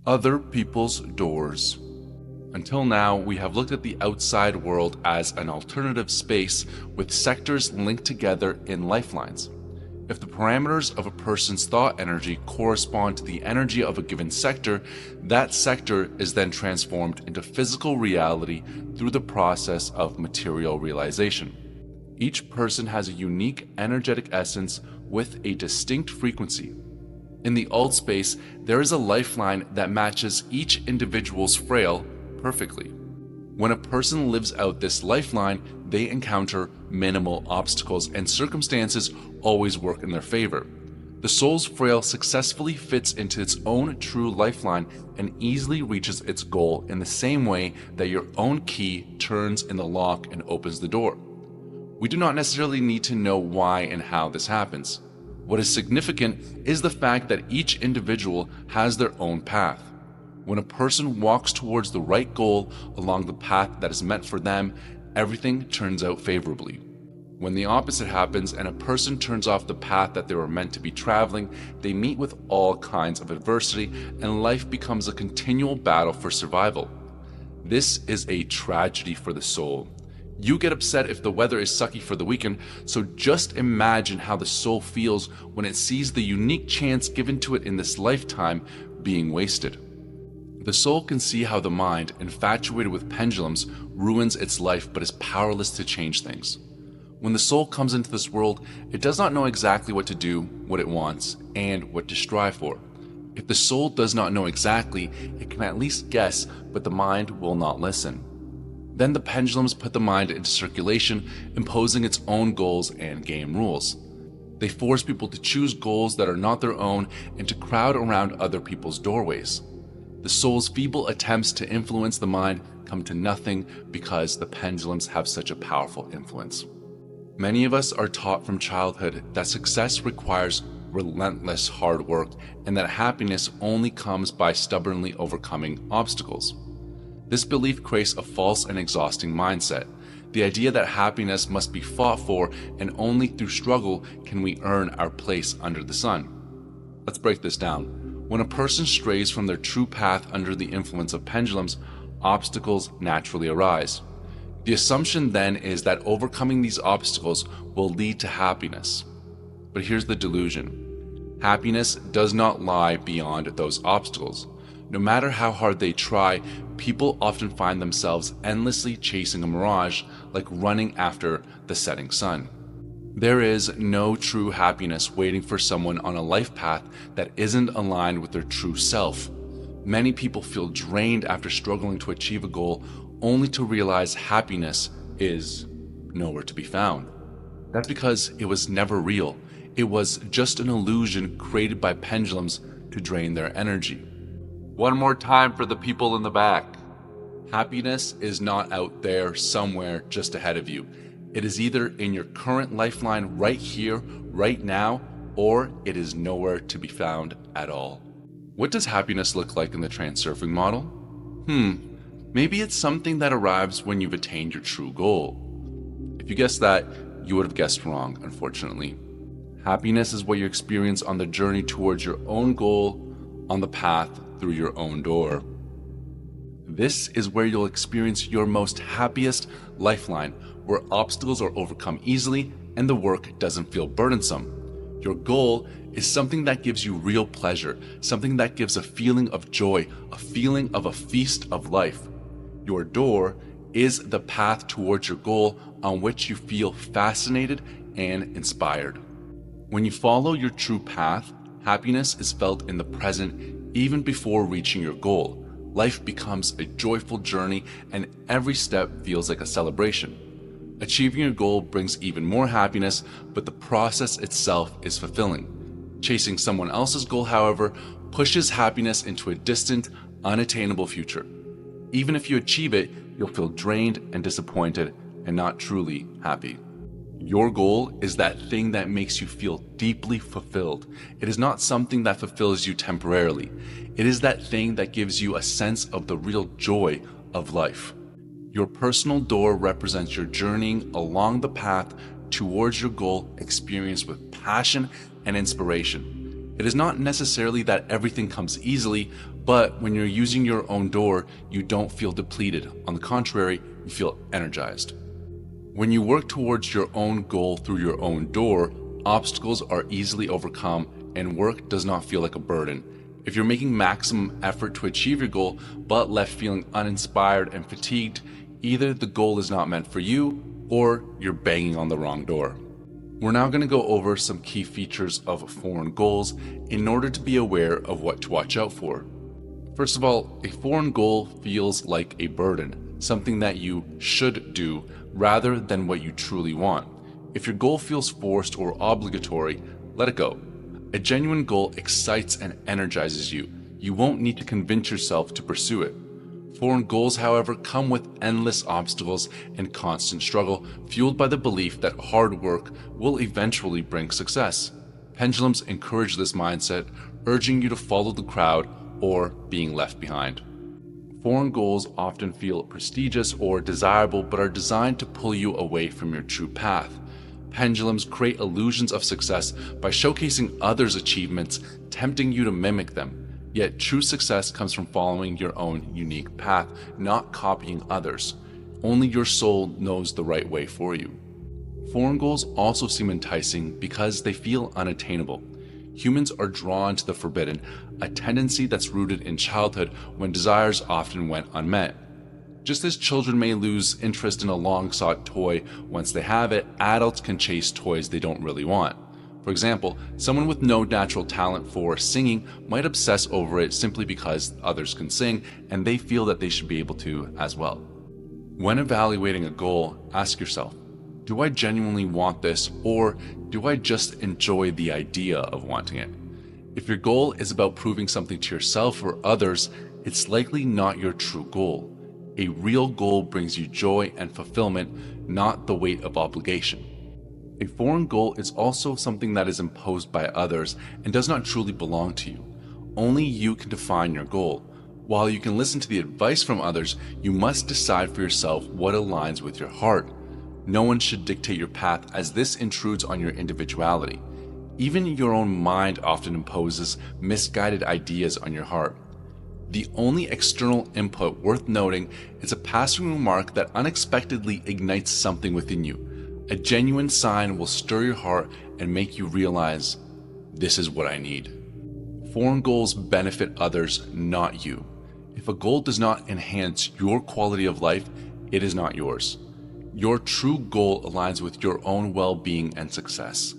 Other people's doors. Until now, we have looked at the outside world as an alternative space with sectors linked together in lifelines. If the parameters of a person's thought energy correspond to the energy of a given sector, that sector is then transformed into physical reality through the process of material realization. Each person has a unique energetic essence with a distinct frequency. In the alt space, there is a lifeline that matches each individual's frail perfectly. When a person lives out this lifeline, they encounter minimal obstacles and circumstances always work in their favor. The soul's frail successfully fits into its own true lifeline and easily reaches its goal in the same way that your own key turns in the lock and opens the door. We do not necessarily need to know why and how this happens. What is significant is the fact that each individual has their own path. When a person walks towards the right goal along the path that is meant for them, everything turns out favorably. When the opposite happens and a person turns off the path that they were meant to be traveling, they meet with all kinds of adversity and life becomes a continual battle for survival. This is a tragedy for the soul. You get upset if the weather is sucky for the weekend, so just imagine how the soul feels when it sees the unique chance given to it in this lifetime being wasted. The soul can see how the mind, infatuated with pendulums, ruins its life but is powerless to change things. When the soul comes into this world, it does not know exactly what to do, what it wants, and what to strive for. If the soul does not know exactly, it can at least guess, but the mind will not listen. Then the pendulums put the mind into circulation, imposing its own goals and game rules. They force people to choose goals that are not their own and to crowd around other people's doorways. The soul's feeble attempts to influence the mind come to nothing because the pendulums have such a powerful influence. Many of us are taught from childhood that success requires relentless hard work and that happiness only comes by stubbornly overcoming obstacles. This belief creates a false and exhausting mindset. The idea that happiness must be fought for and only through struggle can we earn our place under the sun. Let's break this down. When a person strays from their true path under the influence of pendulums, obstacles naturally arise. The assumption then is that overcoming these obstacles will lead to happiness. But here's the delusion. Happiness does not lie beyond those obstacles. No matter how hard they try, people often find themselves endlessly chasing a mirage, like running after the setting sun. There is no true happiness waiting for someone on a life path that isn't aligned with their true self. Many people feel drained after struggling to achieve a goal, only to realize happiness is nowhere to be found. That's because it was never real. It was just an illusion created by pendulums to drain their energy. One more time for the people in the back. Happiness is not out there somewhere just ahead of you. It is either in your current lifeline right here, right now, or it is nowhere to be found at all. What does happiness look like in the transurfing model? Maybe it's something that arrives when you've attained your true goal. If you guessed that, you would have guessed wrong, unfortunately. Happiness is what you experience on the journey towards your own goal, on the path through your own door. This is where you'll experience your most happiest lifeline, where obstacles are overcome easily and the work doesn't feel burdensome. Your goal is something that gives you real pleasure, something that gives a feeling of joy, a feeling of a feast of life. Your door is the path towards your goal on which you feel fascinated and inspired. When you follow your true path, happiness is felt in the present even before reaching your goal. Life becomes a joyful journey and every step feels like a celebration. Achieving your goal brings even more happiness, but the process itself is fulfilling. Chasing someone else's goal, however, pushes happiness into a distant, unattainable future. Even if you achieve it, you'll feel drained and disappointed and not truly happy. Your goal is that thing that makes you feel deeply fulfilled. It is not something that fulfills you temporarily. It is that thing that gives you a sense of the real joy of life. Your personal door represents your journeying along the path towards your goal, experienced with passion and inspiration. It is not necessarily that everything comes easily, But when you're using your own door, you don't feel depleted. On the contrary, you feel energized. When you work towards your own goal through your own door, obstacles are easily overcome and work does not feel like a burden. If you're making maximum effort to achieve your goal but left feeling uninspired and fatigued, either the goal is not meant for you or you're banging on the wrong door. We're now going to go over some key features of foreign goals in order to be aware of what to watch out for. First of all, a foreign goal feels like a burden, something that you should do rather than what you truly want. If your goal feels forced or obligatory, let it go. A genuine goal excites and energizes you. You won't need to convince yourself to pursue it. Foreign goals, however, come with endless obstacles and constant struggle, fueled by the belief that hard work will eventually bring success. Pendulums encourage this mindset, urging you to follow the crowd or being left behind. Foreign goals often feel prestigious or desirable but are designed to pull you away from your true path. Pendulums create illusions of success by showcasing others' achievements, tempting you to mimic them. Yet true success comes from following your own unique path, not copying others. Only your soul knows the right way for you. Foreign goals also seem enticing because they feel unattainable. Humans are drawn to the forbidden, a tendency that's rooted in childhood when desires often went unmet. Just as children may lose interest in a long-sought toy once they have it, adults can chase toys they don't really want. For example, someone with no natural talent for singing might obsess over it simply because others can sing and they feel that they should be able to as well. When evaluating a goal, ask yourself, do I genuinely want this, or do I just enjoy the idea of wanting it? If your goal is about proving something to yourself or others, it's likely not your true goal. A real goal brings you joy and fulfillment, not the weight of obligation. A foreign goal is also something that is imposed by others and does not truly belong to you. Only you can define your goal. While you can listen to the advice from others, you must decide for yourself what aligns with your heart. No one should dictate your path, as this intrudes on your individuality. Even your own mind often imposes misguided ideas on your heart. The only external input worth noting is a passing remark that unexpectedly ignites something within you. A genuine sign will stir your heart and make you realize, this is what I need. Foreign goals benefit others, not you. If a goal does not enhance your quality of life, it is not yours. Your true goal aligns with your own well-being and success.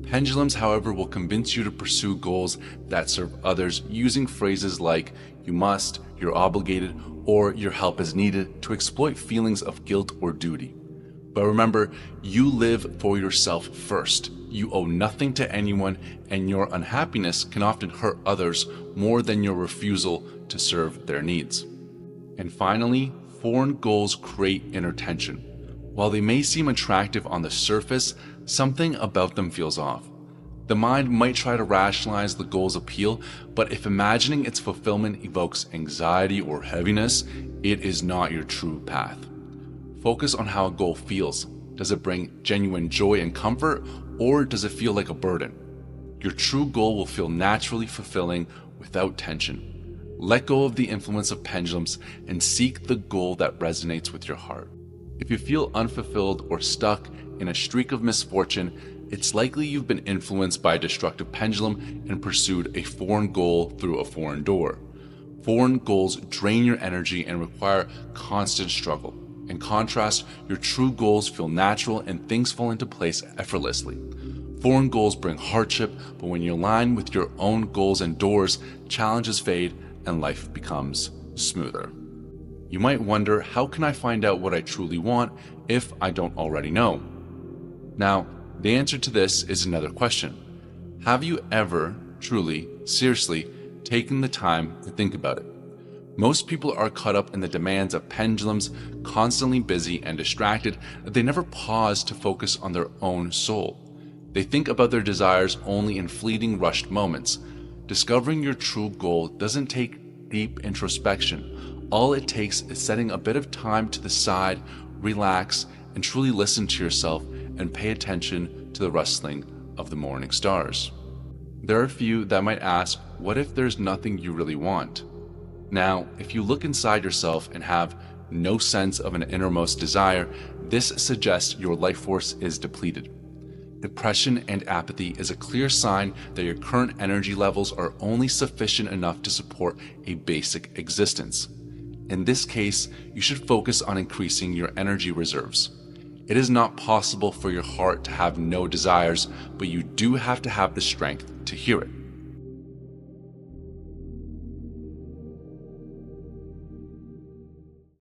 Pendulums, however, will convince you to pursue goals that serve others using phrases like you must, you're obligated, or your help is needed to exploit feelings of guilt or duty. But remember, you live for yourself first. You owe nothing to anyone, and your unhappiness can often hurt others more than your refusal to serve their needs. And finally, foreign goals create inner tension. While they may seem attractive on the surface, something about them feels off. The mind might try to rationalize the goal's appeal, but if imagining its fulfillment evokes anxiety or heaviness, it is not your true path. Focus on how a goal feels. Does it bring genuine joy and comfort, or does it feel like a burden? Your true goal will feel naturally fulfilling without tension. Let go of the influence of pendulums and seek the goal that resonates with your heart. If you feel unfulfilled or stuck in a streak of misfortune, it's likely you've been influenced by a destructive pendulum and pursued a foreign goal through a foreign door. Foreign goals drain your energy and require constant struggle. In contrast, your true goals feel natural and things fall into place effortlessly. Foreign goals bring hardship, but when you align with your own goals and doors, challenges fade and life becomes smoother. You might wonder, how can I find out what I truly want if I don't already know? Now, the answer to this is another question. Have you ever, truly, seriously, taken the time to think about it? Most people are caught up in the demands of pendulums, constantly busy and distracted, that they never pause to focus on their own soul. They think about their desires only in fleeting, rushed moments. Discovering your true goal doesn't take deep introspection. All it takes is setting a bit of time to the side, relax, and truly listen to yourself and pay attention to the rustling of the morning stars. There are a few that might ask, what if there's nothing you really want? Now, if you look inside yourself and have no sense of an innermost desire, this suggests your life force is depleted. Depression and apathy is a clear sign that your current energy levels are only sufficient enough to support a basic existence. In this case, you should focus on increasing your energy reserves. It is not possible for your heart to have no desires, but you do have to have the strength to hear it.